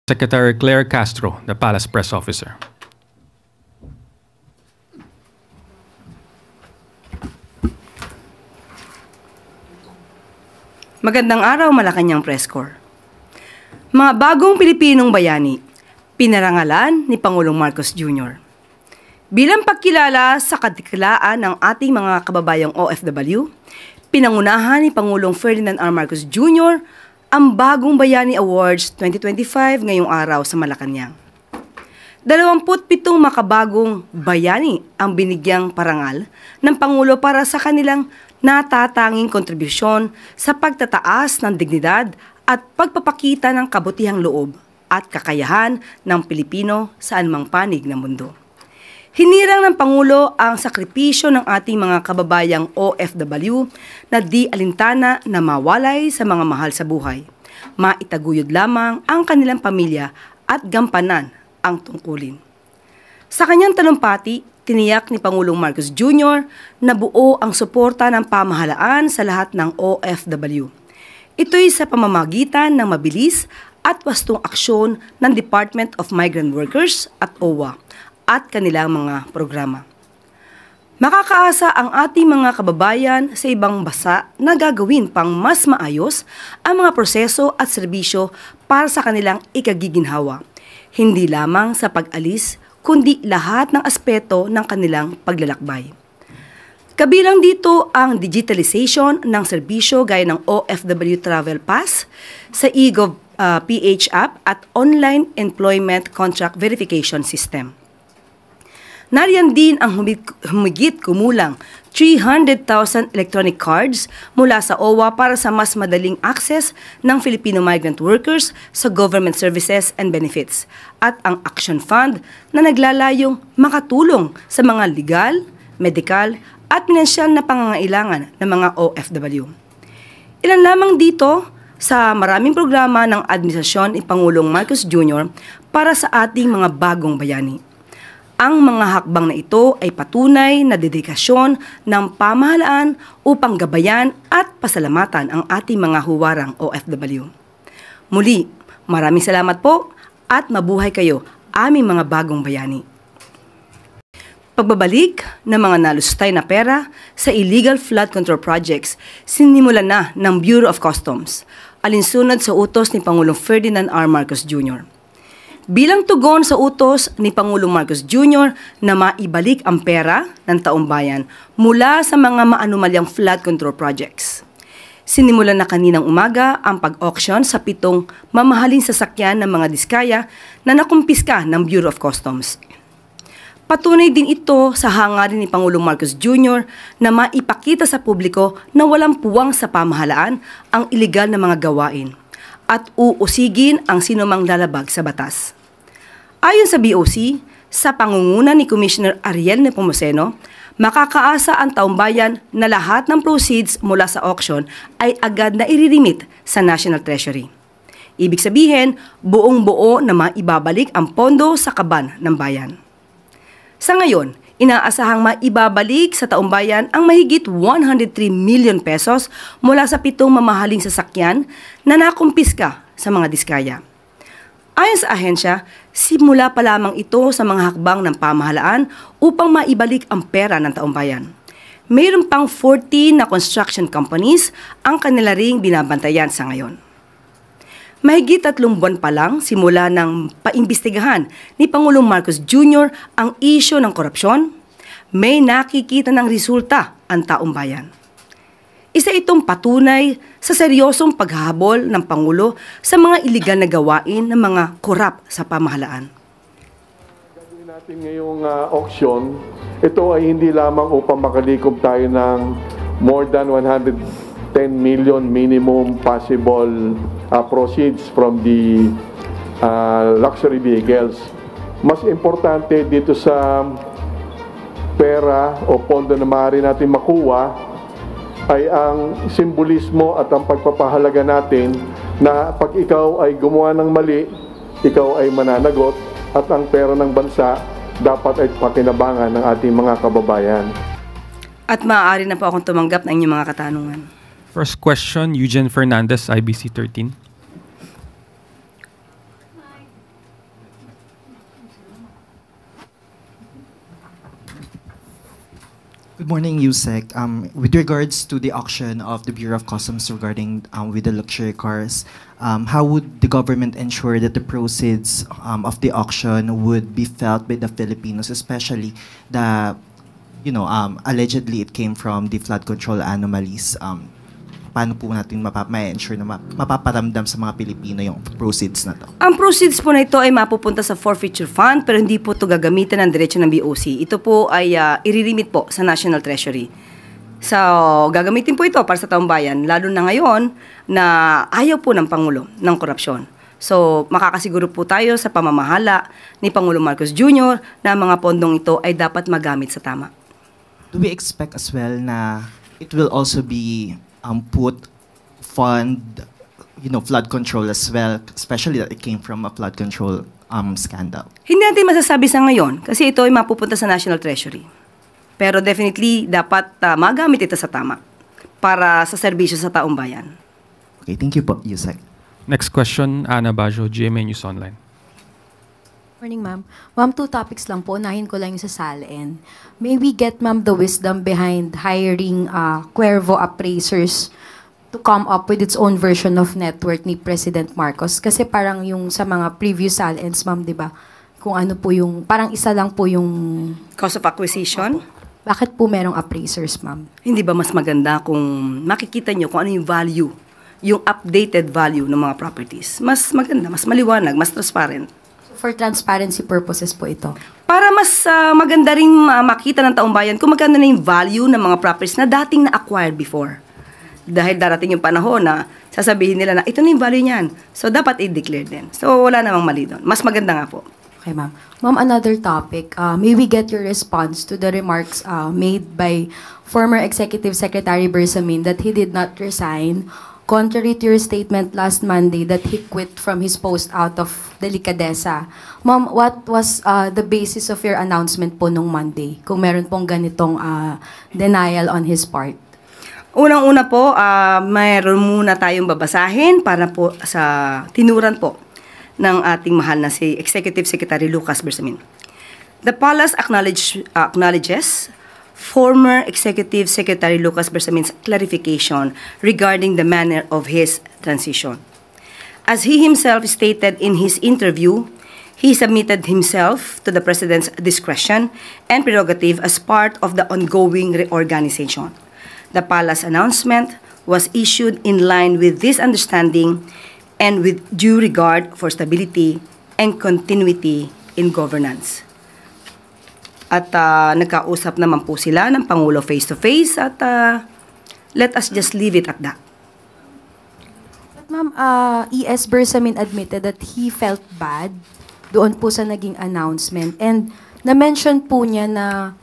Secretary Claire Castro, the Palace Press Officer. Magandang araw, Malacanang Press Corps. Mga bagong Pilipinong bayani, pinarangalan ni Pangulong Marcos Jr. Bilang pagkilala sa katikilaan ng ating mga kababayang OFW, pinangunahan ni Pangulong Ferdinand R. Marcos Jr. ang Bagong Bayani Awards 2025 ngayong araw sa Malacanang. 27 makabagong bayani ang binigyang parangal ng Pangulo para sa kanilang natatanging kontribusyon sa pagtataas ng dignidad at pagpapakita ng kabutihang loob at kakayahan ng Pilipino sa anumang panig ng mundo. Hinirang ng Pangulo ang sakripisyo ng ating mga kababayang OFW na di alintana na mawalay sa mga mahal sa buhay. Maitaguyod lamang ang kanilang pamilya at gampanan ang tungkulin. Sa kanyang talumpati, tiniyak ni Pangulong Marcos Jr. na buo ang suporta ng pamahalaan sa lahat ng OFW. Ito'y sa pamamagitan ng mabilis at wastong aksyon ng Department of Migrant Workers at OWA at kanilang mga programa. Makakaasa ang ating mga kababayan sa ibang bansa na gagawin pang mas maayos ang mga proseso at serbisyo para sa kanilang ikagiginhawa, hindi lamang sa pag-alis, kundi lahat ng aspeto ng kanilang paglalakbay. Kabilang dito ang digitalization ng serbisyo gaya ng OFW Travel Pass sa eGov PH app at online employment contract verification system. Nariyan din ang humigit kumulang 300,000 electronic cards mula sa OWA para sa mas madaling access ng Filipino migrant workers sa government services and benefits at ang Action Fund na naglalayong makatulong sa mga legal, medical at pinansyal na pangangailangan ng mga OFW. Ilan lamang dito sa maraming programa ng administrasyon ni Pangulong Marcos Jr. para sa ating mga bagong bayani. Ang mga hakbang na ito ay patunay na dedikasyon ng pamahalaan upang gabayan at pasalamatan ang ating mga huwarang OFW. Muli, maraming salamat po at mabuhay kayo, aming mga bagong bayani. Pagbabalik ng mga nalustay na pera sa illegal flood control projects, sinimulan na ng Bureau of Customs, alinsunod sa utos ni Pangulong Ferdinand R. Marcos Jr. Bilang tugon sa utos ni Pangulong Marcos Jr. na maibalik ang pera ng taong bayan mula sa mga maanumalyang flood control projects. Sinimulan na kaninang umaga ang pag-auction sa 7 mamahaling sasakyan ng mga diskaya na nakumpiska ng Bureau of Customs. Patunay din ito sa hangarin ni Pangulong Marcos Jr. na maipakita sa publiko na walang puwang sa pamahalaan ang iligal na mga gawain at uusigin ang sinumang lalabag sa batas. Ayon sa BOC, sa pangunguna ni Commissioner Ariel Nepomuceno, makakaasa ang taong bayan na lahat ng proceeds mula sa auction ay agad na iririmit sa National Treasury. Ibig sabihin, buong-buo na maibabalik ang pondo sa kaban ng bayan. Sa ngayon, inaasahang maibabalik sa taong bayan ang mahigit 103 million pesos mula sa 7 mamahaling sasakyan na nakumpiska sa mga diskaya. Ayon sa ahensya, simula pa lamang ito sa mga hakbang ng pamahalaan upang maibalik ang pera ng taong bayan. Mayroon pang 14 na construction companies ang kanila ring binabantayan sa ngayon. Mahigit 3 buwan pa lang simula ng paimbestigahan ni Pangulong Marcos Jr. ang isyu ng korupsyon, may nakikita ng resulta ang taong bayan. Isa itong patunay sa seryosong paghahabol ng Pangulo sa mga iligal na gawain ng mga korap sa pamahalaan. Gagawin natin ngayong auction, ito ay hindi lamang upang makalikom tayo ng more than 110 million minimum possible proceeds from the luxury vehicles. Mas importante dito sa pera o pondo na maaari natin makuha ay ang simbolismo at ang pagpapahalaga natin na pag ikaw ay gumawa ng mali, ikaw ay mananagot at ang pera ng bansa dapat ay pakinabangan ng ating mga kababayan. At maaari na po akong tumanggap ng inyong mga katanungan. First question, Eugene Fernandez, IBC 13. Good morning, Yusek. With regards to the auction of the Bureau of Customs regarding with the luxury cars, how would the government ensure that the proceeds of the auction would be felt by the Filipinos, especially the, allegedly it came from the flood control anomalies? Paano po natin ma-ensure na mapaparamdam sa mga Pilipino yung proceeds na to? Ang proceeds po na ito ay mapupunta sa forfeiture fund pero hindi po ito gagamitin ng diretso ng BOC. Ito po ay iririmit po sa National Treasury. So, gagamitin po ito para sa taong bayan, lalo na ngayon na ayaw po ng Pangulo ng korupsyon. So, makakasiguro po tayo sa pamamahala ni Pangulo Marcos Jr. na mga pondong ito ay dapat magamit sa tama. Do we expect as well na it will also be put fund, flood control as well, especially that it came from a flood control scandal? Hindi natin masasabi sa ngayon kasi ito ay mapupunta sa National Treasury. Pero definitely dapat magamit ito sa tama para sa serbisyo sa taong bayan. Okay, thank you po, Yusek. Next question, Ana Bajo, GMA News Online. Morning, ma'am. Ma'am, 2 topics lang po. Unahin ko lang yung sa SALN. May we get, ma'am, the wisdom behind hiring Cuervo appraisers to come up with its own version of net worth ni President Marcos? Kasi parang yung sa mga previous SALNs, ma'am, di ba? Kung ano po yung, parang isa lang po yung... Cost of acquisition? Bakit po merong appraisers, ma'am? Hindi ba mas maganda kung makikita nyo kung ano yung value, yung updated value ng mga properties? Mas maganda, mas maliwanag, mas transparent. For transparency purposes po ito. Para mas maganda rin makita ng taong bayan kung magkano na yung value ng mga properties na dating na-acquired before. Dahil darating yung panahon na sasabihin nila na ito na yung value niyan. So, dapat i-declare din. So, wala namang mali doon. Mas maganda nga po. Okay, ma'am. Ma'am, another topic. May we get your response to the remarks made by former Executive Secretary Bersamin that he did not resign contrary to your statement last Monday that he quit from his post out of delikadesa. Ma'am, what was the basis of your announcement po nung Monday? Kung meron pong ganitong denial on his part. Unang-una po, mayroon muna tayong babasahin para po sa tinuran po ng ating mahal na si Executive Secretary Lucas Bersamin. The Palace acknowledges former Executive Secretary Lucas Bersamin's clarification regarding the manner of his transition. As he himself stated in his interview, he submitted himself to the President's discretion and prerogative as part of the ongoing reorganization. The Palace announcement was issued in line with this understanding and with due regard for stability and continuity in governance. At nagkausap naman po sila ng Pangulo face-to-face at let us just leave it at that. But ma'am, E.S. Bersamin admitted that he felt bad doon po sa naging announcement. And na-mention po niya na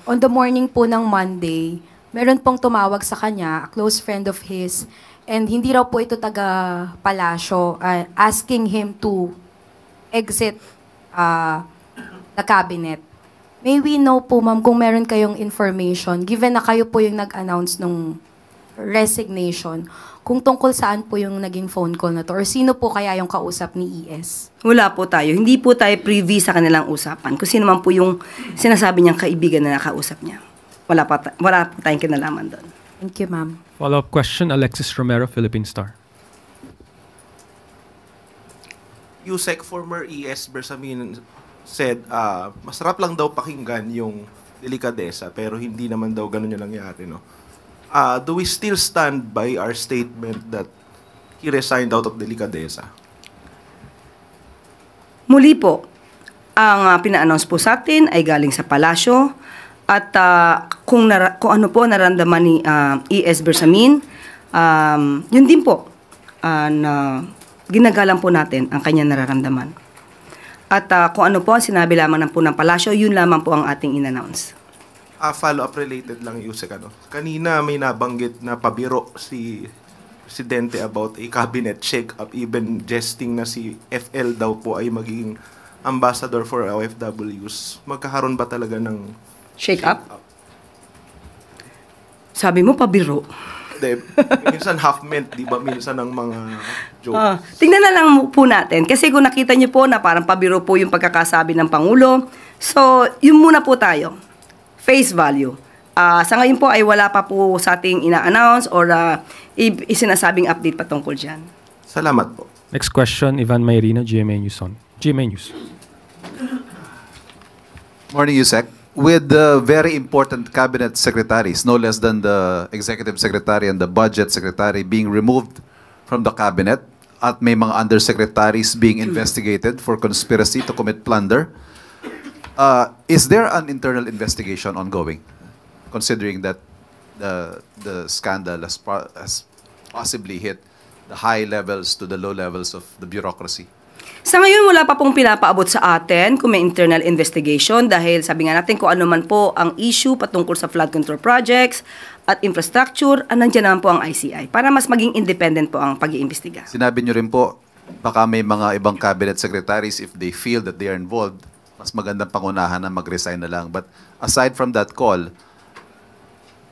on the morning po ng Monday, meron pong tumawag sa kanya, a close friend of his, and hindi raw po ito taga Palasyo, asking him to exit the cabinet. May we know po, ma'am, kung meron kayong information, given na kayo po yung nag-announce nung resignation, kung tungkol saan po yung naging phone call na to, or sino po kaya yung kausap ni ES? Wala po tayo. Hindi po tayo privy sa kanilang usapan. Kung sino man po yung sinasabi niyang kaibigan na nakausap niya. Wala po tayong kinalaman doon. Thank you, ma'am. Follow-up question, Alexis Romero, Philippine Star. Yusek, former ES Bersamin said, masarap lang daw pakinggan yung delikadesa, pero hindi naman daw ganun yung nangyari, no? Do we still stand by our statement that he resigned out of delikadesa? Muli po, ang pina-announce po sa atin ay galing sa palasyo at kung ano po naramdaman ni ES Bersamin, yun din po na ginagalang po natin ang kanyang nararamdaman. At kung ano po ang sinabi lamang po ng palasyo, yun lamang po ang ating in-announce. Follow-up related lang, Yusek, ano? Kanina may nabanggit na pabiro si Presidente about a cabinet shake-up, even jesting na si FL daw po ay magiging ambassador for OFWs. Magkakaroon ba talaga ng shake-up? Sabi mo, pabiro. Minsan half-meant, di ba? Minsan ang mga jokes. Tingnan na lang po natin. Kasi kung nakita niyo po na parang pabiro po yung pagkakasabi ng Pangulo, so, yun muna po tayo. Face value. Sa ngayon po ay wala pa po sa ating ina-announce or isinasabing update patungkol dyan. Salamat po. Next question, Ivan Mayrina, GMA News. GMA News. Morning, Yusek. With the very important cabinet secretaries, no less than the executive secretary and the budget secretary being removed from the cabinet, at may mga undersecretaries being investigated for conspiracy to commit plunder, is there an internal investigation ongoing, considering that the scandal has possibly hit the high levels to the low levels of the bureaucracy? Sa ngayon, wala pa pong pinapaabot sa atin kung may internal investigation dahil sabi nga natin kung ano man po ang issue patungkol sa flood control projects at infrastructure, nandiyan naman po ang ICI para mas maging independent po ang pag-iimbestiga. Sinabi niyo rin po, baka may mga ibang cabinet secretaries, if they feel that they are involved, mas magandang pangunahan na mag-resign na lang. But aside from that call,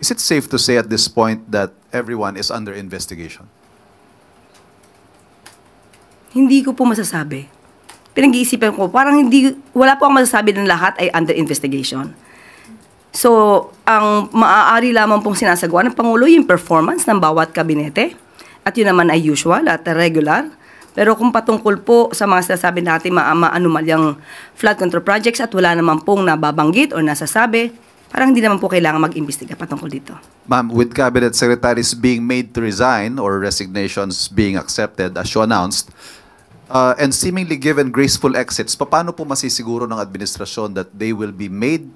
is it safe to say at this point that everyone is under investigation? Hindi ko po masasabi. Pinag-iisipan ko, parang wala po ang masasabi ng lahat ay under investigation. So, ang maaari lamang pong sinasagawa ng Pangulo yung performance ng bawat kabinete. At yun naman ay usual at regular. Pero kung patungkol po sa mga sinasabi natin maanumalyang flood control projects at wala naman pong nababanggit o nasasabi, parang hindi naman po kailangan mag-imbestiga patungkol dito. Ma'am, with cabinet secretaries being made to resign or resignations being accepted as you announced, and seemingly given graceful exits, paano po masisiguro ng administrasyon that they will be made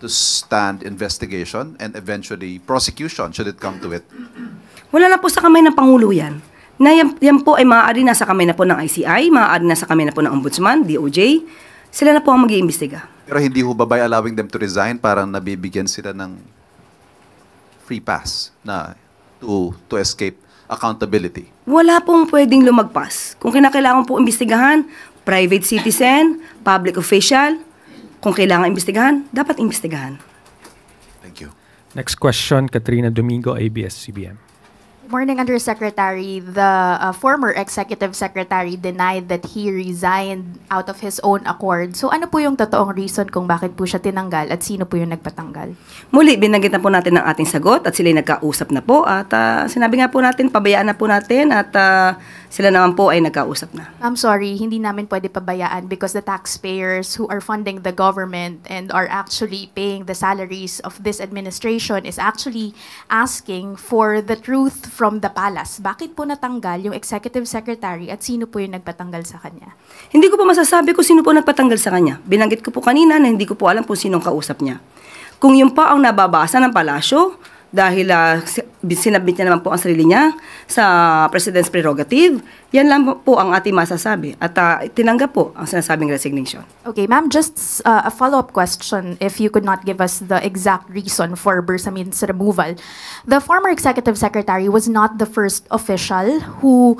to stand investigation and eventually prosecution should it come to it? Wala na po sa kamay ng Pangulo yan. Yan po ay maaari na sa kamay na po ng ICI, maaari na sa kamay na po ng Ombudsman, DOJ. Sila na po ang mag-iimbestiga. Pero hindi ho ba by allowing them to resign, parang nabibigyan sila ng free pass na to escape accountability? Wala pong pwedeng lumagpas. Kung kinakailangan po imbestigahan, private citizen, public official, kung kailangan imbestigahan, dapat imbestigahan. Thank you. Next question, Katrina Domingo, ABS-CBN. Morning, Undersecretary. The former Executive Secretary denied that he resigned out of his own accord. So ano po yung totoong reason kung bakit po siya tinanggal at sino po yung nagpatanggal? Muli, binanggit na po natin ang ating sagot at sila nagkausap na po at sinabi nga po natin, pabayaan na po natin at sila naman po ay nagkausap na. I'm sorry, hindi namin pwede pabayaan because the taxpayers who are funding the government and are actually paying the salaries of this administration is actually asking for the truth from the palace. Bakit po natanggal yung Executive Secretary at sino po yung nagpatanggal sa kanya? Hindi ko po masasabi kung sino po nagpatanggal sa kanya. Binanggit ko po kanina na hindi ko po alam kung sinong kausap niya. Kung yun pa ang nababasa ng palasyo, dahil sinabit niya naman po ang sarili niya sa President's prerogative, yan lang po ang ating masasabi. At tinanggap po ang sinasabing resignation. Okay, ma'am, just a follow-up question if you could not give us the exact reason for Bersamin's removal. The former Executive Secretary was not the first official who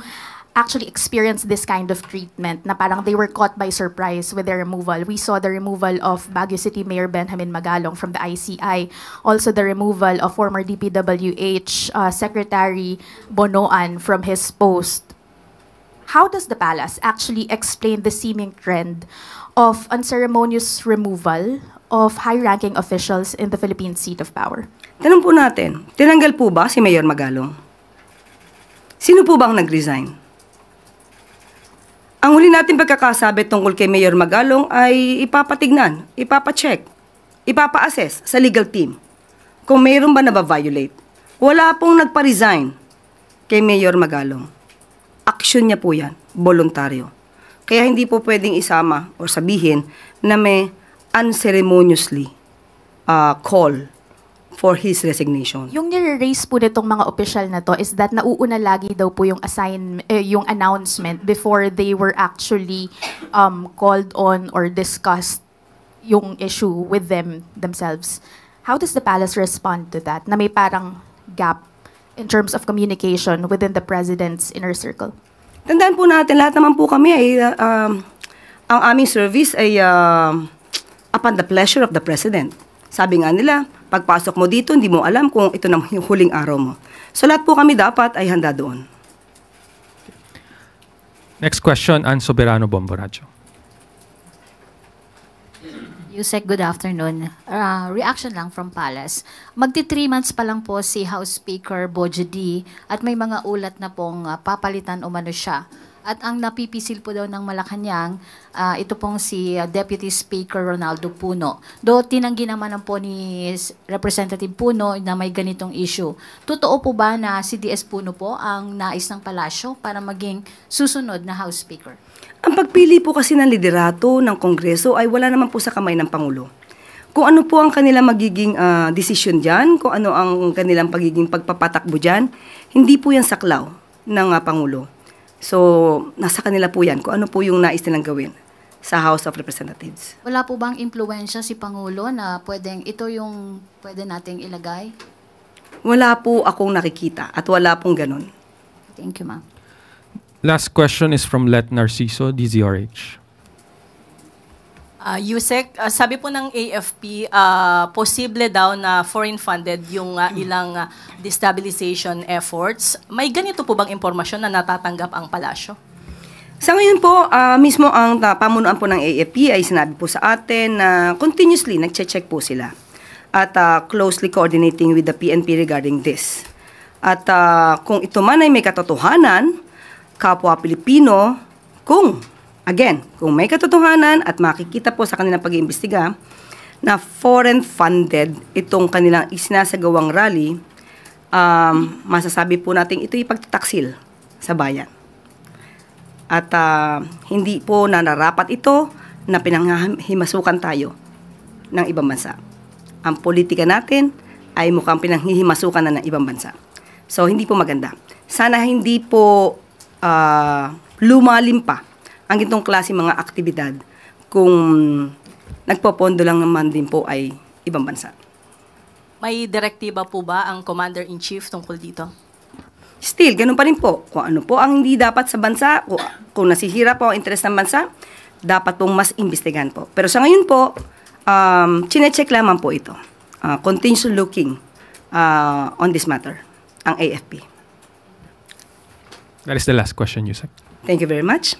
actually experienced this kind of treatment na parang they were caught by surprise with their removal. We saw the removal of Baguio City Mayor Benjamin Magalong from the ICI, also the removal of former DPWH Secretary Bonoan from his post. How does the palace actually explain the seeming trend of unceremonious removal of high-ranking officials in the Philippine seat of power? Tanong po natin, tinanggal po ba si Mayor Magalong? Sino po ba ang nag-resign? Ang huli natin pagkakasabi tungkol kay Mayor Magalong ay ipapatignan, ipapacheck, ipapa-assess sa legal team kung mayroon ba na-violate. Wala pong nagpa-resign kay Mayor Magalong. Action niya po yan, voluntaryo. Kaya hindi po pwedeng isama o sabihin na may unceremoniously call for his resignation. Yung nire-raise po nitong mga opisyal na to is that nauuna lagi daw po yung yung announcement before they were actually called on or discussed yung issue with themselves. How does the palace respond to that? Na may parang gap in terms of communication within the president's inner circle. Tandaan po natin, lahat naman po kami ay ang aming service ay upon the pleasure of the president. Sabi nga nila, pagpasok mo dito, hindi mo alam kung ito na yung huling araw mo. So lahat po kami dapat ay handa doon. Next question, Ann Soberano, Bombo Radio. Yusek, good afternoon. Reaction lang from Palace. Magti 3 months pa lang po si House Speaker Bojo D at may mga ulat na pong papalitan umano siya. At ang napipisil po daw ng Malacanang, ito pong si Deputy Speaker Ronaldo Puno. Do tinanggi naman po ni Representative Puno na may ganitong issue. Totoo po ba na si DS Puno po ang nais ng palasyo para maging susunod na House Speaker? Ang pagpili po kasi ng liderato ng Kongreso ay wala naman po sa kamay ng Pangulo. Kung ano po ang kanilang magiging desisyon dyan, kung ano ang kanilang pagiging pagpapatakbo dyan, hindi po yan saklaw ng Pangulo. So, nasa kanila po yan, kung ano po yung nais nilang gawin sa House of Representatives. Wala po bang impluensya si Pangulo na pwedeng ito yung pwede nating ilagay? Wala po akong nakikita at wala pong ganun. Thank you, ma'am. Last question is from Let Narciso, DZRH. Yusek, sabi po ng AFP, posible daw na foreign-funded yung ilang destabilization efforts. May ganito po bang impormasyon na natatanggap ang palasyo? Sa ngayon po, mismo ang pamunuan po ng AFP ay sinabi po sa atin na continuously nagche-check po sila at closely coordinating with the PNP regarding this. At kung ito man ay may katotohanan, kapwa Pilipino, kung may katotohanan at makikita po sa kanilang pag-iimbestiga na foreign-funded itong kanilang isinasagawang rally, masasabi po natin ito'y pagtataksil sa bayan. At hindi po nararapat ito na pinanghihimasukan tayo ng ibang bansa. Ang politika natin ay mukhang pinanghihimasukan na ng ibang bansa. So, hindi po maganda. Sana hindi po lumalim pa ang itong klase mga aktibidad kung nagpopondo lang naman din po ay ibang bansa. May direktiba po ba ang Commander-in-Chief tungkol dito? Still, ganun pa rin po. Kung ano po ang hindi dapat sa bansa, kung nasihira po ang interes ng bansa, dapat pong mas imbestigahan po. Pero sa ngayon po, chinecheck lamang po ito. Continues looking on this matter, ang AFP. That is the last question, Yusek. Thank you very much.